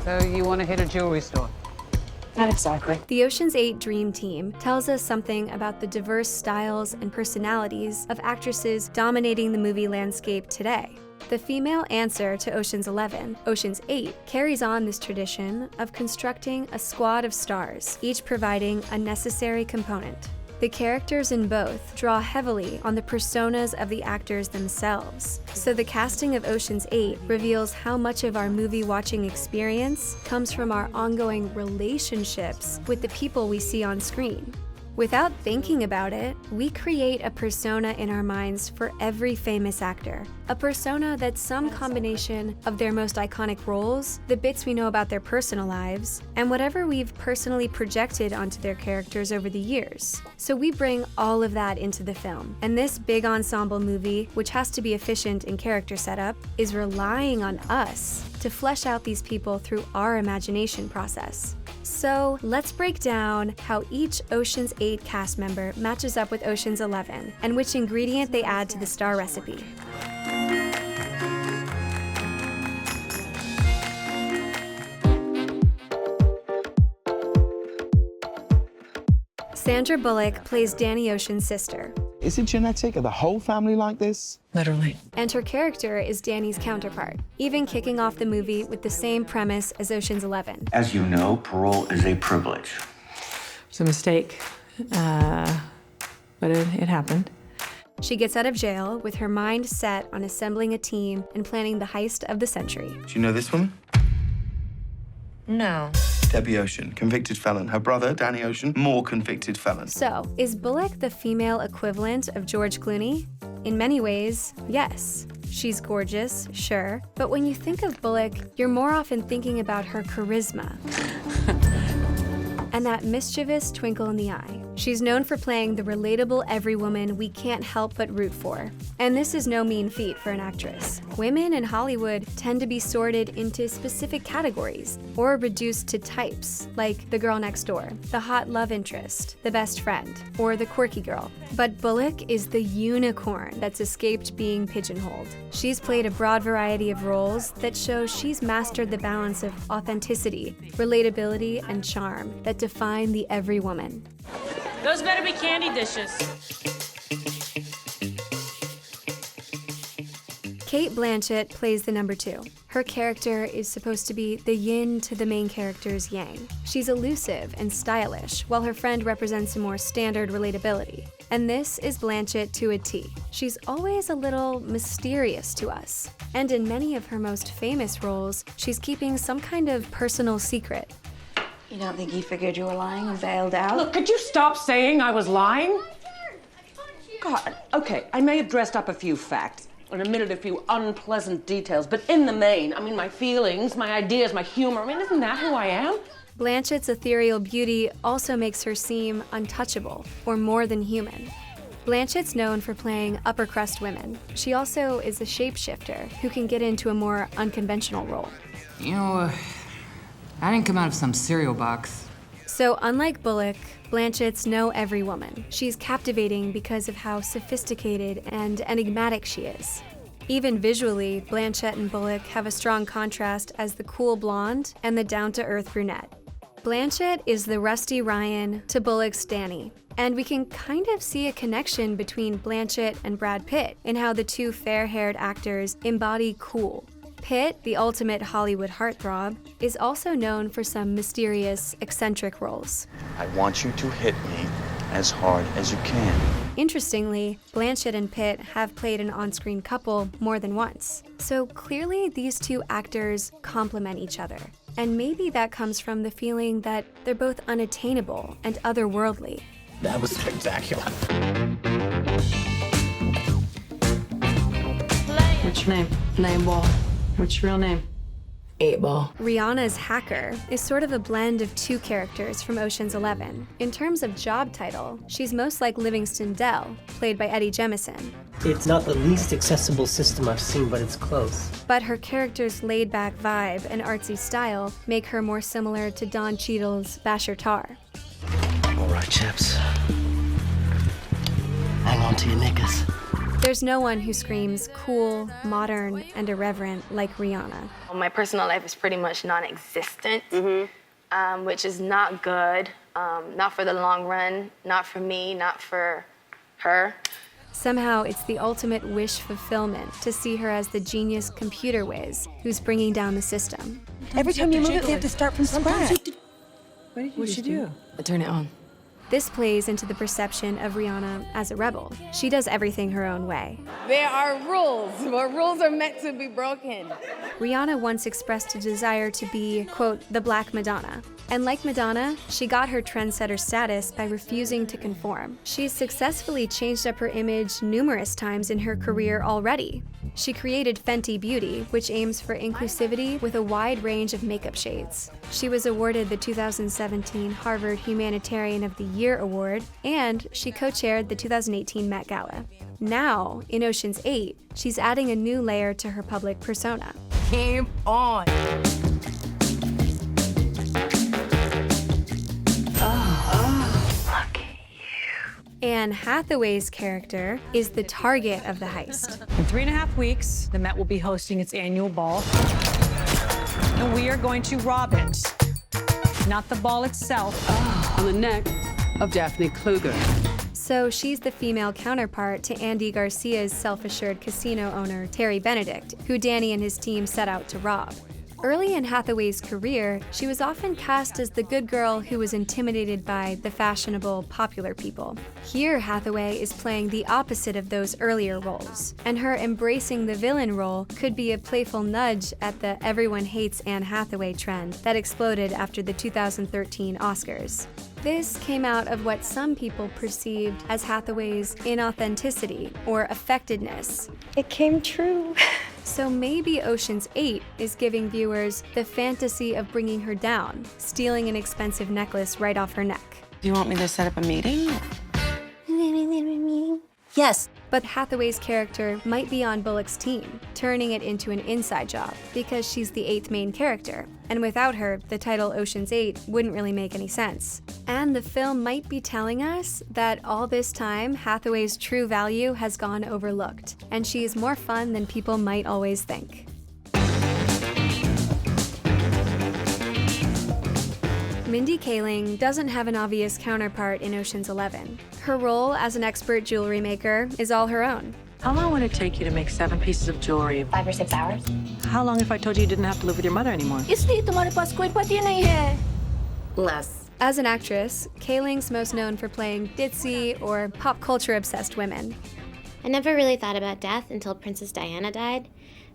So you want to hit a jewelry store? Not exactly. The Ocean's 8 Dream Team tells us something about the diverse styles and personalities of actresses dominating the movie landscape today. The female answer to Ocean's 11, Ocean's 8, carries on this tradition of constructing a squad of stars, each providing a necessary component. The characters in both draw heavily on the personas of the actors themselves, so the casting of Ocean's 8 reveals how much of our movie-watching experience comes from our ongoing relationships with the people we see on screen. Without thinking about it, we create a persona in our minds for every famous actor. A persona that's some combination of their most iconic roles, the bits we know about their personal lives, and whatever we've personally projected onto their characters over the years. So we bring all of that into the film. And this big ensemble movie, which has to be efficient in character setup, is relying on us to flesh out these people through our imagination process. So let's break down how each Ocean's 8 cast member matches up with Ocean's 11 and which ingredient they add to the star recipe. Sandra Bullock plays Danny Ocean's sister. Is it genetic? Are the whole family like this? Literally. And her character is Danny's counterpart, even kicking off the movie with the same premise as Ocean's 11. As you know, parole is a privilege. It's a mistake, but it happened. She gets out of jail with her mind set on assembling a team and planning the heist of the century. Do you know this woman? No. Debbie Ocean, convicted felon. Her brother, Danny Ocean, more convicted felon. So, is Bullock the female equivalent of George Clooney? In many ways, yes. She's gorgeous, sure, but when you think of Bullock, you're more often thinking about her charisma and that mischievous twinkle in the eye. She's known for playing the relatable everywoman we can't help but root for. And this is no mean feat for an actress. Women in Hollywood tend to be sorted into specific categories or reduced to types, like the girl next door, the hot love interest, the best friend, or the quirky girl. But Bullock is the unicorn that's escaped being pigeonholed. She's played a broad variety of roles that show she's mastered the balance of authenticity, relatability, and charm that define the every woman. Those better be candy dishes. Cate Blanchett plays the number 2. Her character is supposed to be the yin to the main character's yang. She's elusive and stylish, while her friend represents a more standard relatability. And this is Blanchett to a T. She's always a little mysterious to us. And in many of her most famous roles, she's keeping some kind of personal secret. You don't think he figured you were lying and bailed out? Look, could you stop saying I was lying? God, okay, I may have dressed up a few facts and omitted a few unpleasant details, but in the main, I mean, my feelings, my ideas, my humor, I mean, isn't that who I am? Blanchett's ethereal beauty also makes her seem untouchable, or more than human. Blanchett's known for playing upper crust women. She also is a shapeshifter who can get into a more unconventional role. You know, I didn't come out of some cereal box. So unlike Bullock, Blanchett's no every woman. She's captivating because of how sophisticated and enigmatic she is. Even visually, Blanchett and Bullock have a strong contrast as the cool blonde and the down-to-earth brunette. Blanchett is the rusty Ryan to Bullock's Danny, and we can kind of see a connection between Blanchett and Brad Pitt in how the two fair-haired actors embody cool. Pitt, the ultimate Hollywood heartthrob, is also known for some mysterious, eccentric roles. I want you to hit me as hard as you can. Interestingly, Blanchett and Pitt have played an on-screen couple more than once. So clearly these two actors complement each other. And maybe that comes from the feeling that they're both unattainable and otherworldly. That was spectacular. What's your name? Name Ball. What's your real name? 8-Ball. Rihanna's Hacker is sort of a blend of two characters from Ocean's 11. In terms of job title, she's most like Livingston Dell, played by Eddie Jemison. It's not the least accessible system I've seen, but it's close. But her character's laid-back vibe and artsy style make her more similar to Don Cheadle's Basher Tar. All right, chaps. Hang on to your knickers. There's no one who screams cool, modern, and irreverent like Rihanna. My personal life is pretty much non-existent, which is not good. Not for the long run, not for me, not for her. Somehow, it's the ultimate wish fulfillment to see her as the genius computer whiz who's bringing down the system. Every time you move it, they have to start from scratch. What'd she do? I turn it on. This plays into the perception of Rihanna as a rebel. She does everything her own way. There are rules, but rules are meant to be broken. Rihanna once expressed a desire to be, quote, the Black Madonna. And like Madonna, she got her trendsetter status by refusing to conform. She's successfully changed up her image numerous times in her career already. She created Fenty Beauty, which aims for inclusivity with a wide range of makeup shades. She was awarded the 2017 Harvard Humanitarian of the Year Award, and she co-chaired the 2018 Met Gala. Now, in Ocean's 8, she's adding a new layer to her public persona. Game on. Anne Hathaway's character is the target of the heist. In 3.5 weeks, the Met will be hosting its annual ball. And we are going to rob it. Not the ball itself. On the neck of Daphne Kluger. So she's the female counterpart to Andy Garcia's self-assured casino owner, Terry Benedict, who Danny and his team set out to rob. Early in Hathaway's career, she was often cast as the good girl who was intimidated by the fashionable, popular people. Here, Hathaway is playing the opposite of those earlier roles, and her embracing the villain role could be a playful nudge at the everyone hates Anne Hathaway trend that exploded after the 2013 Oscars. This came out of what some people perceived as Hathaway's inauthenticity or affectedness. It came true. So maybe Ocean's 8 is giving viewers the fantasy of bringing her down, stealing an expensive necklace right off her neck. Do you want me to set up a meeting? Yes. But Hathaway's character might be on Bullock's team, turning it into an inside job, because she's the 8th main character. And without her, the title Ocean's 8 wouldn't really make any sense. And the film might be telling us that all this time, Hathaway's true value has gone overlooked, and she's more fun than people might always think. Mindy Kaling doesn't have an obvious counterpart in Ocean's 11. Her role as an expert jewelry maker is all her own. How long would it take you to make 7 pieces of jewelry? 5 or 6 hours. How long if I told you you didn't have to live with your mother anymore? Less. As an actress, Kaling's most known for playing ditzy or pop culture-obsessed women. I never really thought about death until Princess Diana died.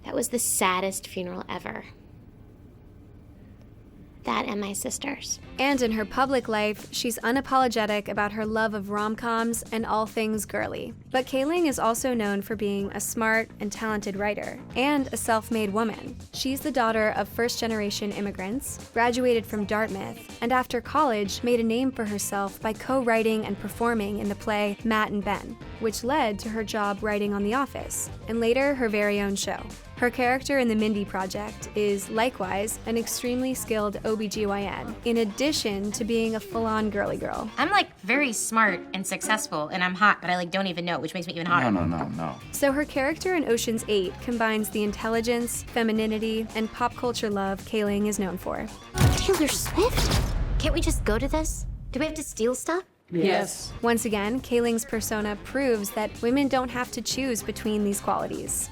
That was the saddest funeral ever. That and my sister's. And in her public life, she's unapologetic about her love of rom-coms and all things girly. But Kaling is also known for being a smart and talented writer, and a self-made woman. She's the daughter of first-generation immigrants, graduated from Dartmouth, and after college made a name for herself by co-writing and performing in the play Matt and Ben, which led to her job writing on The Office, and later her very own show. Her character in the Mindy Project is, likewise, an extremely skilled OBGYN, in addition to being a full-on girly girl. I'm very smart and successful, and I'm hot, but I don't even know it, which makes me even hotter. No. So her character in Ocean's 8 combines the intelligence, femininity, and pop culture love Kaling is known for. Taylor Swift? Can't we just go to this? Do we have to steal stuff? Yes. Once again, Kaling's persona proves that women don't have to choose between these qualities.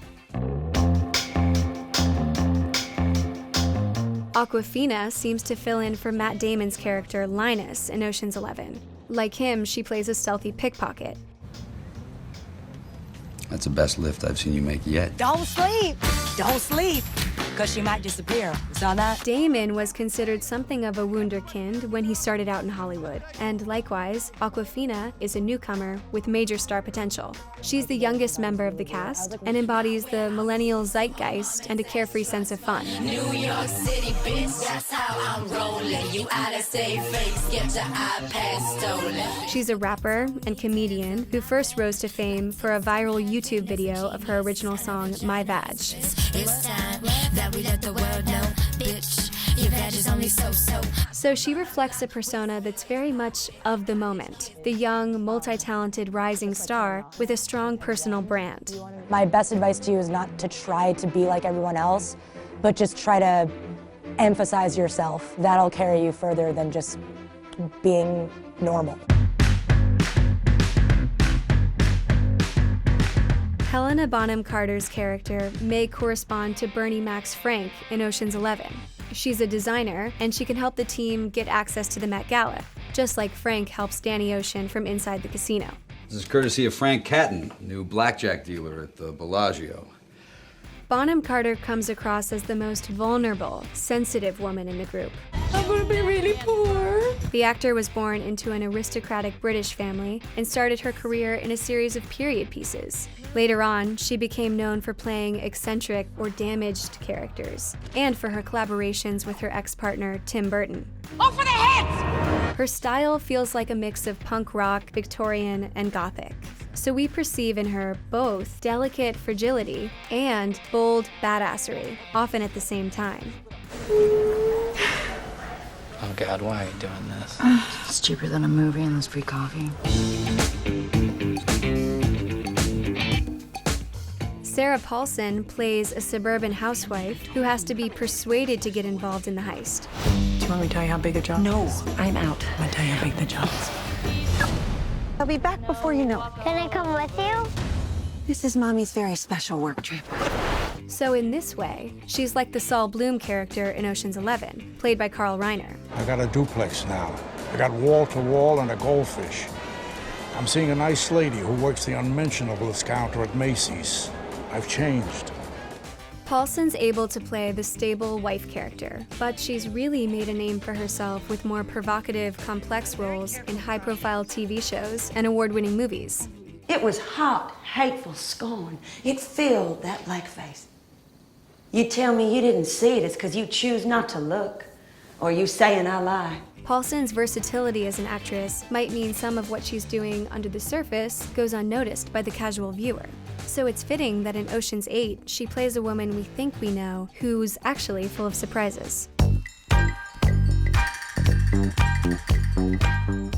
Aquafina seems to fill in for Matt Damon's character Linus in Ocean's 11. Like him, she plays a stealthy pickpocket. That's the best lift I've seen you make yet. Don't sleep, because she might disappear. You saw that? Damon was considered something of a wunderkind when he started out in Hollywood. And likewise, Aquafina is a newcomer with major star potential. She's the youngest member of the cast and embodies the millennial zeitgeist and a carefree sense of fun. New York City, bitch, that's how I'm rolling. You out of state face, get your iPad stolen. She's a rapper and comedian who first rose to fame for a viral YouTube video of her original song, My Vag. It's time that we let the world know, bitch. Your veg is only so-so. So she reflects a persona that's very much of the moment. The young, multi-talented rising star with a strong personal brand. My best advice to you is not to try to be like everyone else, but just try to emphasize yourself. That'll carry you further than just being normal. Helena Bonham Carter's character may correspond to Bernie Mac's Frank in Ocean's 11. She's a designer, and she can help the team get access to the Met Gala, just like Frank helps Danny Ocean from inside the casino. This is courtesy of Frank Catton, new blackjack dealer at the Bellagio. Bonham Carter comes across as the most vulnerable, sensitive woman in the group. I'm gonna be really poor. The actor was born into an aristocratic British family and started her career in a series of period pieces. Later on, she became known for playing eccentric or damaged characters, and for her collaborations with her ex-partner, Tim Burton. Go for the heads! Her style feels like a mix of punk rock, Victorian, and Gothic. So we perceive in her both delicate fragility and bold badassery, often at the same time. Oh God, why are you doing this? It's cheaper than a movie and there's free coffee. Sarah Paulsen plays a suburban housewife who has to be persuaded to get involved in the heist. Do you want me to tell you how big the job is? No, I'm out. I'm gonna tell you how big the job is. I'll be back before you know it. Can I come with you? This is Mommy's very special work trip. So in this way, she's like the Saul Bloom character in Ocean's 11, played by Carl Reiner. I got a duplex now. I got wall-to-wall and a goldfish. I'm seeing a nice lady who works the unmentionables counter at Macy's. I've changed. Paulsen's able to play the stable wife character, but she's really made a name for herself with more provocative, complex roles in high-profile TV shows and award-winning movies. It was hot, hateful scorn. It filled that black face. You tell me you didn't see it, it's because you choose not to look, or you saying I lie. Paulsen's versatility as an actress might mean some of what she's doing under the surface goes unnoticed by the casual viewer. So it's fitting that in Ocean's 8, she plays a woman we think we know who's actually full of surprises.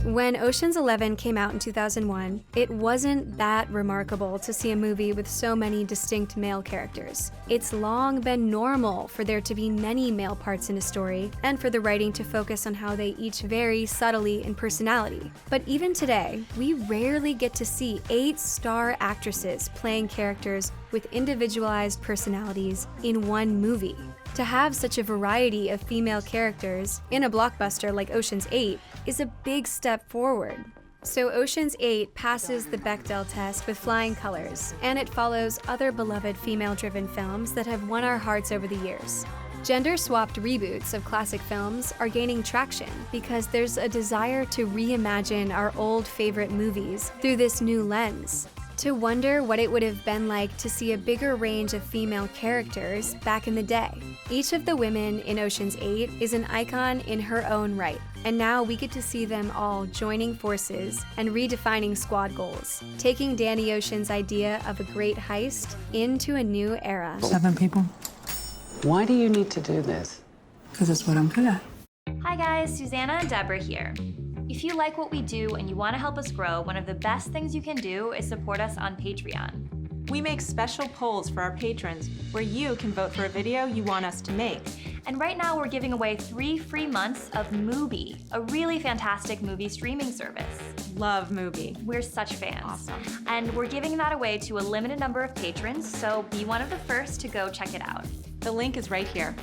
When Ocean's 11 came out in 2001, it wasn't that remarkable to see a movie with so many distinct male characters. It's long been normal for there to be many male parts in a story, and for the writing to focus on how they each vary subtly in personality. But even today, we rarely get to see 8 star actresses playing characters with individualized personalities in one movie. To have such a variety of female characters in a blockbuster like Ocean's 8 is a big step forward. So Ocean's 8 passes the Bechdel test with flying colors, and it follows other beloved female-driven films that have won our hearts over the years. Gender-swapped reboots of classic films are gaining traction because there's a desire to reimagine our old favorite movies through this new lens. To wonder what it would have been like to see a bigger range of female characters back in the day. Each of the women in Ocean's 8 is an icon in her own right, and now we get to see them all joining forces and redefining squad goals, taking Danny Ocean's idea of a great heist into a new era. 7 people. Why do you need to do this? Because it's what I'm good at. Hi guys, Susanna and Deborah here. If you like what we do and you want to help us grow, one of the best things you can do is support us on Patreon. We make special polls for our patrons where you can vote for a video you want us to make. And right now we're giving away 3 free months of Mubi, a really fantastic movie streaming service. Love Mubi. We're such fans. Awesome. And we're giving that away to a limited number of patrons, so be one of the first to go check it out. The link is right here.